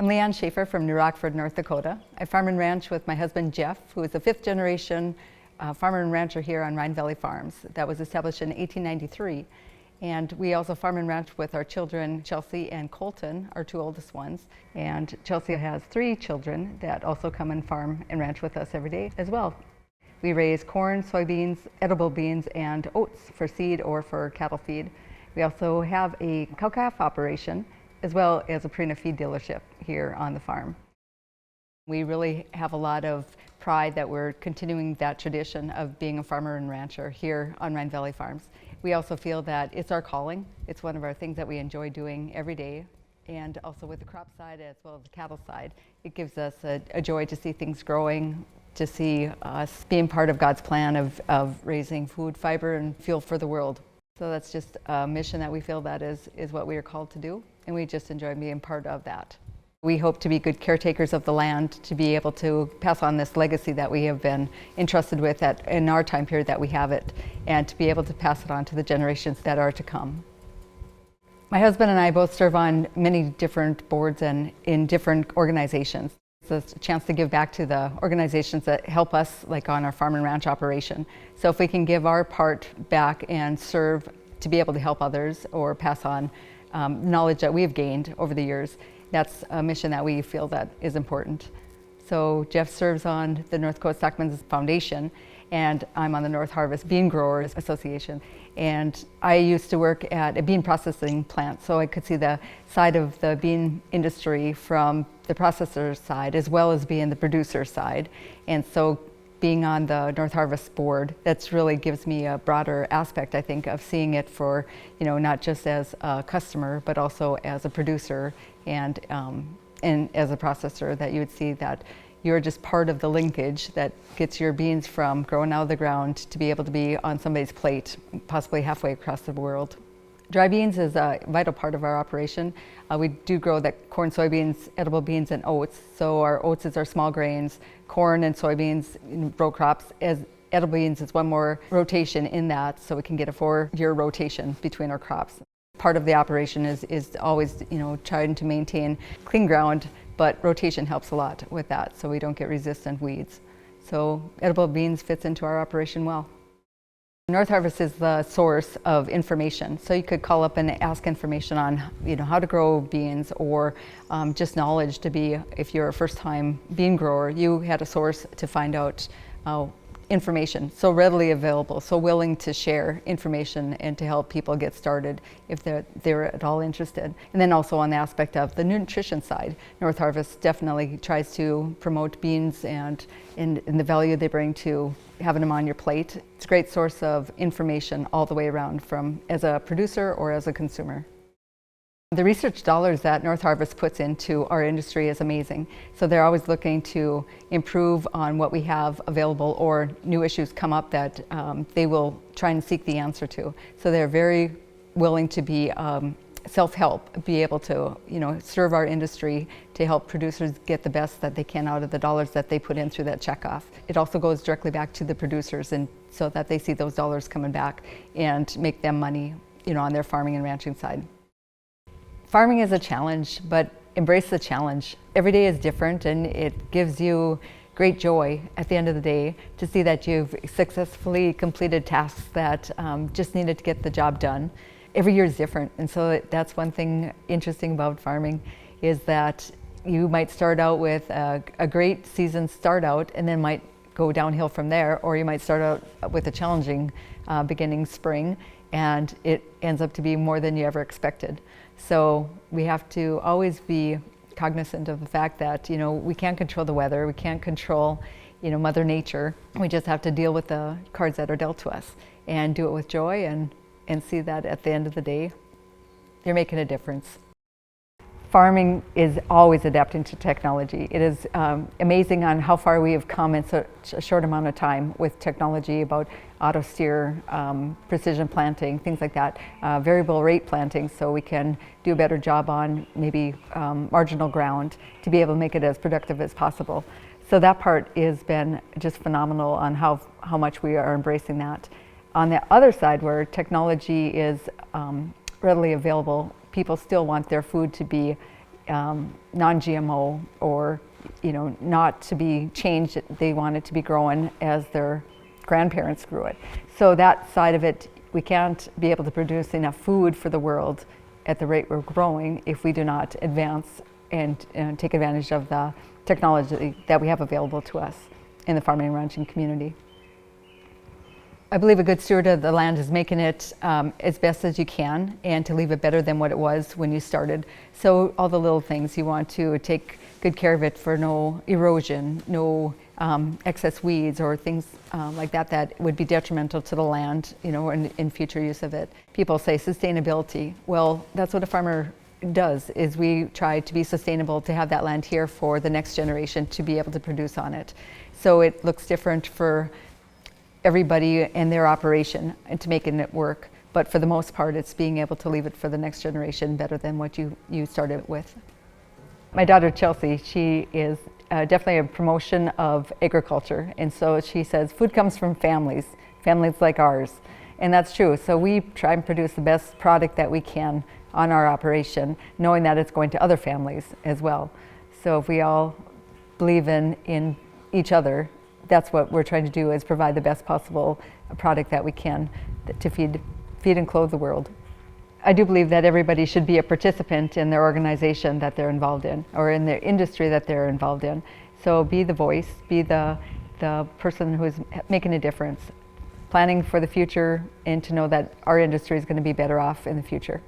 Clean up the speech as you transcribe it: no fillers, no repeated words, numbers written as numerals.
I'm Leann Schafer from New Rockford, North Dakota. I farm and ranch with my husband Jeff, who is a fifth generation farmer and rancher here on Rhine Valley Farms. That was established in 1893. And we also farm and ranch with our children, Chelsea and Colton, our two oldest ones. And Chelsea has 3 children that also come and farm and ranch with us every day as well. We raise corn, soybeans, edible beans, and oats for seed or for cattle feed. We also have a cow-calf operation, as well as a Purina feed dealership here on the farm. We really have a lot of pride that we're continuing that tradition of being a farmer and rancher here on Rhine Valley Farms. We also feel that it's our calling. It's one of our things that we enjoy doing every day. And also with the crop side as well as the cattle side, it gives us a joy to see things growing, to see us being part of God's plan of raising food, fiber, and fuel for the world. So that's just a mission that we feel that is what we are called to do, and we just enjoy being part of that. We hope to be good caretakers of the land, to be able to pass on this legacy that we have been entrusted with in our time period that we have it, and to be able to pass it on to the generations that are to come. My husband and I both serve on many different boards and in different organizations. It's a chance to give back to the organizations that help us, like on our farm and ranch operation. So if we can give our part back and serve to be able to help others or pass on knowledge that we've gained over the years, that's a mission that we feel that is important. So Jeff serves on the North Dakota Stockmen's Foundation, and I'm on the North Harvest Bean Growers Association. And I used to work at a bean processing plant, so I could see the side of the bean industry from the processor side as well as being the producer side. And so being on the North Harvest board, that's really gives me a broader aspect, I think, of seeing it for, not just as a customer, but also as a producer and as a processor, that you would see that you're just part of the linkage that gets your beans from growing out of the ground to be able to be on somebody's plate, possibly halfway across the world. Dry beans is a vital part of our operation. We do grow the corn, soybeans, edible beans, and oats. So our oats is our small grains, corn and soybeans, row crops. As edible beans is one more rotation in that, so we can get a 4-year rotation between our crops. Part of the operation is always, trying to maintain clean ground, but rotation helps a lot with that, so we don't get resistant weeds. So edible beans fits into our operation well. North Harvest is the source of information, so you could call up and ask information on how to grow beans, or just knowledge to be, if you're a first-time bean grower, you had a source to find out information, so readily available, so willing to share information and to help people get started if they're at all interested. And then also on the aspect of the nutrition side, North Harvest definitely tries to promote beans and the value they bring to having them on your plate. It's a great source of information all the way around, from as a producer or as a consumer. The research dollars that North Harvest puts into our industry is amazing. So they're always looking to improve on what we have available, or new issues come up that they will try and seek the answer to. So they're very willing to be self-help, be able to serve our industry to help producers get the best that they can out of the dollars that they put in through that checkoff. It also goes directly back to the producers, and so that they see those dollars coming back and make them money on their farming and ranching side. Farming is a challenge, but embrace the challenge. Every day is different, and it gives you great joy at the end of the day to see that you've successfully completed tasks that just needed to get the job done. Every year is different, and so that's one thing interesting about farming, is that you might start out with a great season start out, and then might go downhill from there, or you might start out with a challenging beginning spring, and it ends up to be more than you ever expected. So we have to always be cognizant of the fact that we can't control the weather, we can't control Mother Nature. We just have to deal with the cards that are dealt to us and do it with joy, and see that at the end of the day you're making a difference. Farming is always adapting to technology. It is amazing on how far we have come in such a short amount of time with technology, about auto steer, precision planting, things like that, variable rate planting, so we can do a better job on maybe marginal ground to be able to make it as productive as possible. So that part has been just phenomenal on how much we are embracing that. On the other side, where technology is readily available, people still want their food to be non-GMO, or not to be changed. They want it to be grown as their grandparents grew it. So that side of it, we can't be able to produce enough food for the world at the rate we're growing if we do not advance and take advantage of the technology that we have available to us in the farming and ranching community. I believe a good steward of the land is making it as best as you can, and to leave it better than what it was when you started. So all the little things, you want to take good care of it for no erosion, no excess weeds or things like that that would be detrimental to the land, in future use of it. People say sustainability. Well, that's what a farmer does, is we try to be sustainable, to have that land here for the next generation to be able to produce on it. So it looks different for everybody and their operation and to making it work. But for the most part, it's being able to leave it for the next generation better than what you started with. My daughter Chelsea, she is definitely a promotion of agriculture. And so she says, food comes from families like ours. And that's true. So we try and produce the best product that we can on our operation, knowing that it's going to other families as well. So if we all believe in each other, that's what we're trying to do, is provide the best possible product that we can to feed and clothe the world. I do believe that everybody should be a participant in their organization that they're involved in, or in their industry that they're involved in. So be the voice, be the person who's making a difference, planning for the future, and to know that our industry is going to be better off in the future.